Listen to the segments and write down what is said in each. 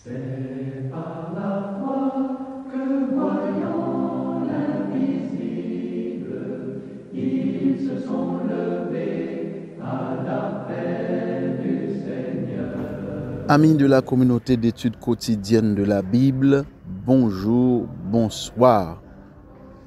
C'est par la foi que voyant l'invisible, ils se sont levés à l'appel du Seigneur. Amis de la communauté d'études quotidiennes de la Bible, bonjour, bonsoir.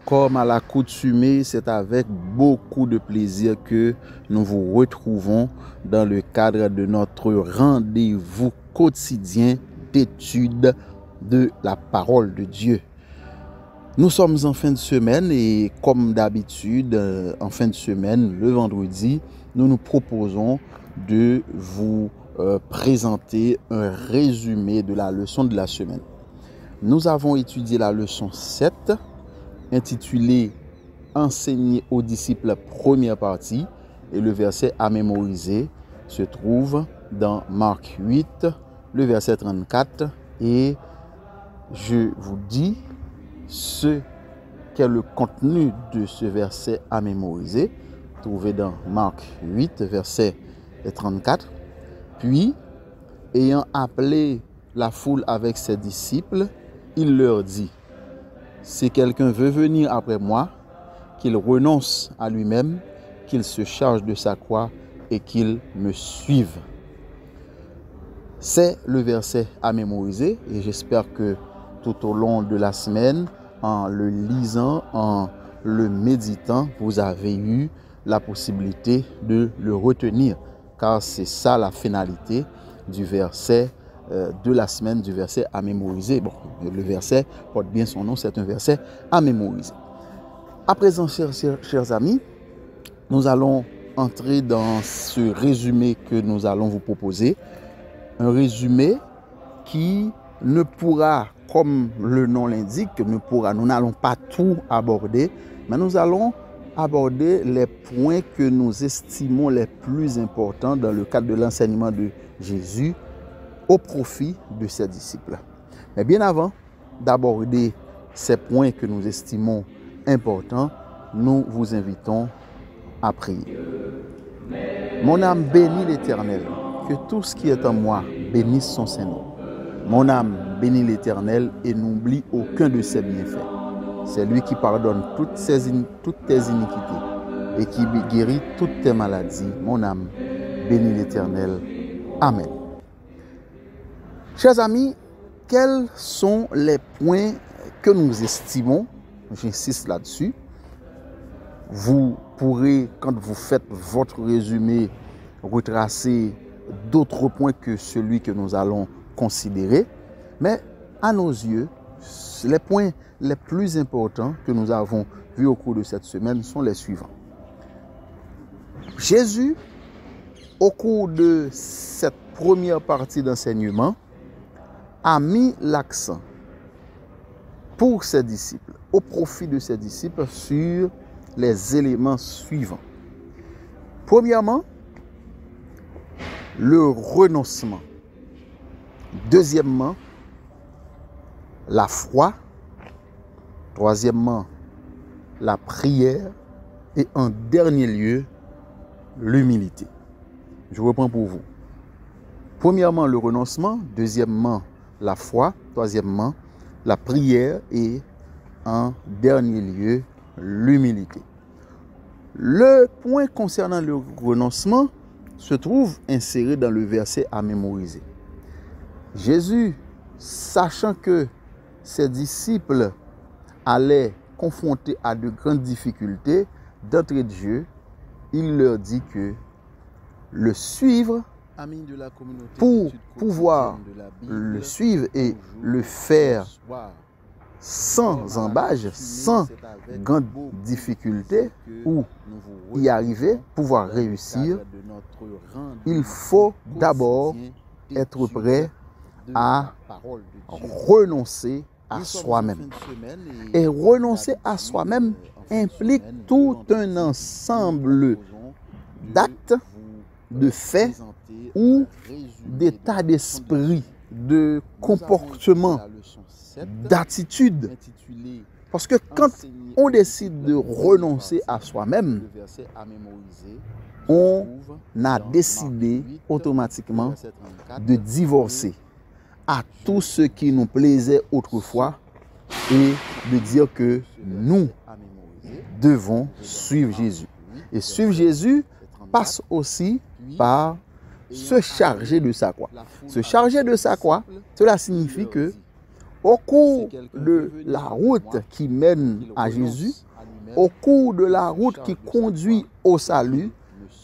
Comme à l'accoutumée, c'est avec beaucoup de plaisir que nous vous retrouvons dans le cadre de notre rendez-vous quotidien d'études de la parole de Dieu. Nous sommes en fin de semaine et comme d'habitude, en fin de semaine, le vendredi, nous nous proposons de vous présenter un résumé de la leçon de la semaine. Nous avons étudié la leçon 7, intitulée « Enseigner aux disciples » première partie, et le verset à mémoriser se trouve dans Marc 8, le verset 34, et je vous dis ce qu'est le contenu de ce verset à mémoriser, trouvé dans Marc 8, verset 34. Puis, ayant appelé la foule avec ses disciples, il leur dit: si quelqu'un veut venir après moi, qu'il renonce à lui-même, qu'il se charge de sa croix et qu'il me suive. C'est le verset à mémoriser et j'espère que tout au long de la semaine, en le lisant, en le méditant, vous avez eu la possibilité de le retenir, car c'est ça la finalité du verset de la semaine, du verset à mémoriser. Bon, le verset porte bien son nom, c'est un verset à mémoriser. À présent, chers amis, nous allons entrer dans ce résumé que nous allons vous proposer. Un résumé qui ne pourra, comme le nom l'indique, nous n'allons pas tout aborder, mais nous allons aborder les points que nous estimons les plus importants dans le cadre de l'enseignement de Jésus au profit de ses disciples. Mais bien avant d'aborder ces points que nous estimons importants, nous vous invitons à prier. Mon âme bénit l'Éternel, que tout ce qui est en moi bénisse son Saint-Nom. Mon âme bénit l'Éternel et n'oublie aucun de ses bienfaits. C'est lui qui pardonne toutes tes iniquités et qui guérit toutes tes maladies. Mon âme bénit l'Éternel. Amen. Chers amis, quels sont les points que nous estimons, j'insiste là-dessus. Vous pourrez, quand vous faites votre résumé, retracer d'autres points que celui que nous allons considérer. Mais à nos yeux, les points les plus importants que nous avons vus au cours de cette semaine sont les suivants. Jésus, au cours de cette première partie d'enseignement, a mis l'accent pour ses disciples, au profit de ses disciples, sur les éléments suivants. Premièrement, le renoncement. Deuxièmement, la foi. Troisièmement, la prière. Et en dernier lieu, l'humilité. Je reprends pour vous. Premièrement, le renoncement. Deuxièmement, la foi. Troisièmement, la prière. Et en dernier lieu, l'humilité. Le point concernant le renoncement se trouve inséré dans le verset à mémoriser. Jésus, sachant que ses disciples allaient confrontés à de grandes difficultés, d'entrée de jeu, il leur dit que le suivre, pour pouvoir le suivre et le faire sans embâche, sans grande difficulté, ou y arriver, pouvoir réussir, il faut d'abord être prêt à renoncer à soi-même. Et renoncer à soi-même implique tout un ensemble d'actes, de faits ou d'états d'esprit, de comportement, d'attitude. Parce que quand on décide de renoncer à soi-même, on a décidé automatiquement de divorcer à tout ce qui nous plaisait autrefois et de dire que nous devons suivre Jésus. Et suivre Jésus passe aussi par se charger de sa croix. Se charger de sa croix, cela signifie que au cours de la route qui mène à Jésus, au cours de la route qui conduit au salut,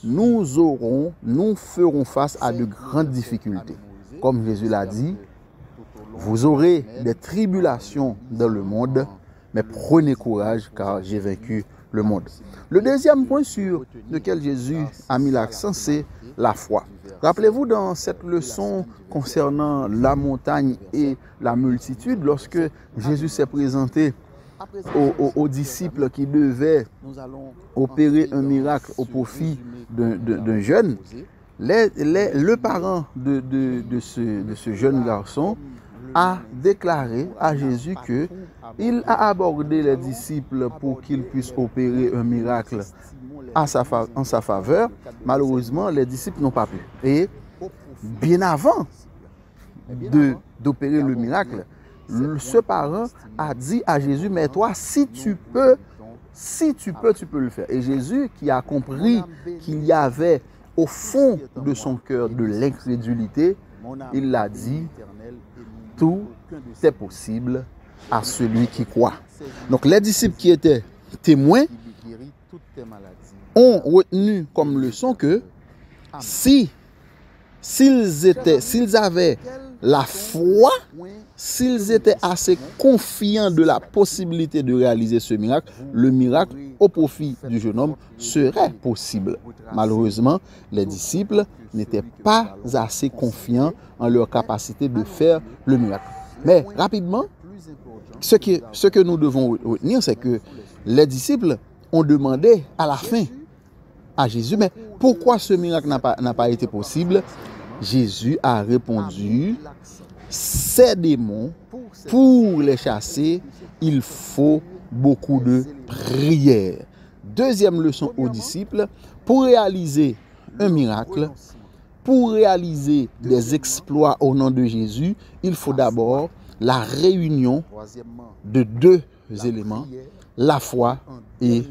nous ferons face à de grandes difficultés. Comme Jésus l'a dit, vous aurez des tribulations dans le monde, mais prenez courage car j'ai vaincu le monde. Le deuxième point sur lequel Jésus a mis l'accent, c'est la foi. Rappelez-vous dans cette leçon concernant la montagne et la multitude, lorsque Jésus s'est présenté aux disciples qui devaient opérer un miracle au profit d'un jeune, le parent de ce jeune garçon a déclaré à Jésus que il a abordé les disciples pour qu'ils puissent opérer un miracle en sa faveur. Malheureusement, les disciples n'ont pas pu. Et bien avant d'opérer le miracle, ce parent a dit à Jésus, mais toi, si tu peux, tu peux le faire. Et Jésus, qui a compris qu'il y avait au fond de son cœur de l'incrédulité, il l'a dit, tout est possible à celui qui croit. Donc les disciples qui étaient témoins ont retenu comme leçon que s'ils avaient la foi, s'ils étaient assez confiants de la possibilité de réaliser ce miracle, le miracle au profit du jeune homme serait possible. Malheureusement, les disciples n'étaient pas assez confiants en leur capacité de faire le miracle. Mais rapidement, ce que nous devons retenir, c'est que les disciples ont demandé à la fin à Jésus, mais pourquoi ce miracle n'a pas été possible? Jésus a répondu, ces démons, pour les chasser, il faut beaucoup de prière. Deuxième leçon aux disciples, pour réaliser un miracle, pour réaliser des exploits au nom de Jésus, il faut d'abord la réunion de deux éléments, la foi et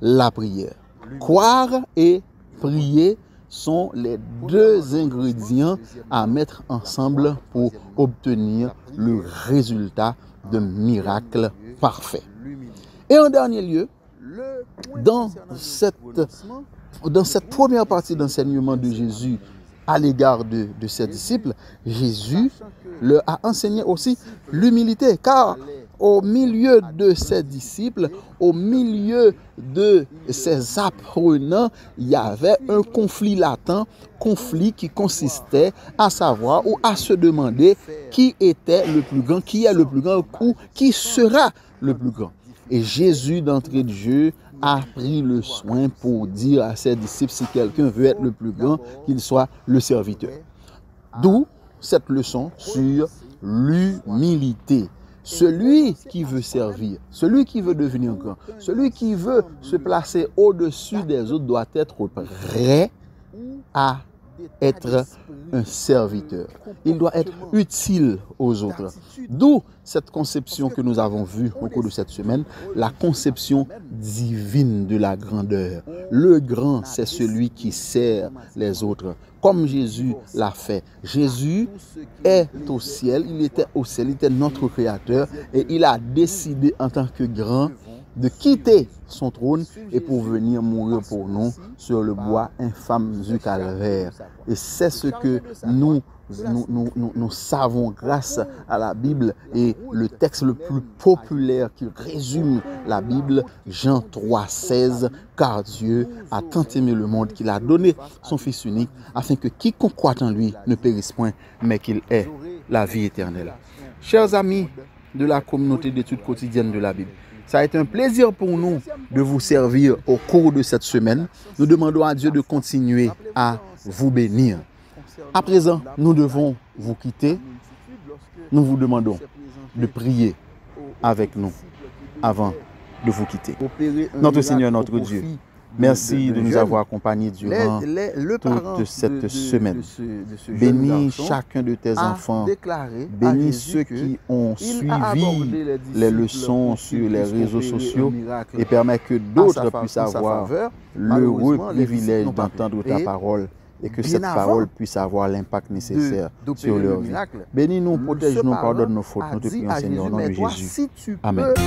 la prière. Croire et prier sont les deux ingrédients à mettre ensemble pour obtenir le résultat d'un miracle parfait. Et en dernier lieu, dans cette première partie d'enseignement de Jésus à l'égard de ses disciples, Jésus leur a enseigné aussi l'humilité, car au milieu de ses disciples, au milieu de ses apprenants, il y avait un conflit latent, conflit qui consistait à savoir ou à se demander qui était le plus grand, qui est le plus grand ou qui sera le plus grand. Et Jésus, d'entrée de jeu, a pris le soin pour dire à ses disciples, si quelqu'un veut être le plus grand, qu'il soit le serviteur. D'où cette leçon sur l'humilité. Celui qui veut servir, celui qui veut devenir grand, celui qui veut se placer au-dessus des autres doit être prêt à être un serviteur. Il doit être utile aux autres. D'où cette conception que nous avons vue au cours de cette semaine, la conception divine de la grandeur. Le grand, c'est celui qui sert les autres, comme Jésus l'a fait. Jésus est au ciel, il était au ciel, il était notre créateur et il a décidé en tant que grand de quitter son trône et pour venir mourir pour nous sur le bois infâme du calvaire. Et c'est ce que nous savons grâce à la Bible et le texte le plus populaire qui résume la Bible, Jean 3,16, car Dieu a tant aimé le monde qu'il a donné son Fils unique afin que quiconque croit en lui ne périsse point, mais qu'il ait la vie éternelle. Chers amis de la communauté d'études quotidiennes de la Bible, ça a été un plaisir pour nous de vous servir au cours de cette semaine. Nous demandons à Dieu de continuer à vous bénir. À présent, nous devons vous quitter. Nous vous demandons de prier avec nous avant de vous quitter. Notre Seigneur, notre Dieu, Merci de nous jeunes. avoir accompagnés durant Le parent toute cette semaine. de ce jeune Bénis garçon chacun de tes a enfants. déclaré à Bénis Jésus ceux que qui ont il a suivi abordé les les disciples leçons pour qu'ils sur les puissent réseaux opérer un sociaux miracle et permet que en d'autres sa puissent faveur. avoir Malheureusement, l'heureux les privilège disciples n'ont pas d'entendre pu. ta Et parole et que bien cette avant parole puisse avoir l'impact nécessaire d'opérer sur le leur vie. miracle, Bénis-nous, ce protège-nous, parent pardonne nos fautes, a nous te dit prions à Seigneur au Jésus, nom mais de toi, Jésus. si tu Amen. peux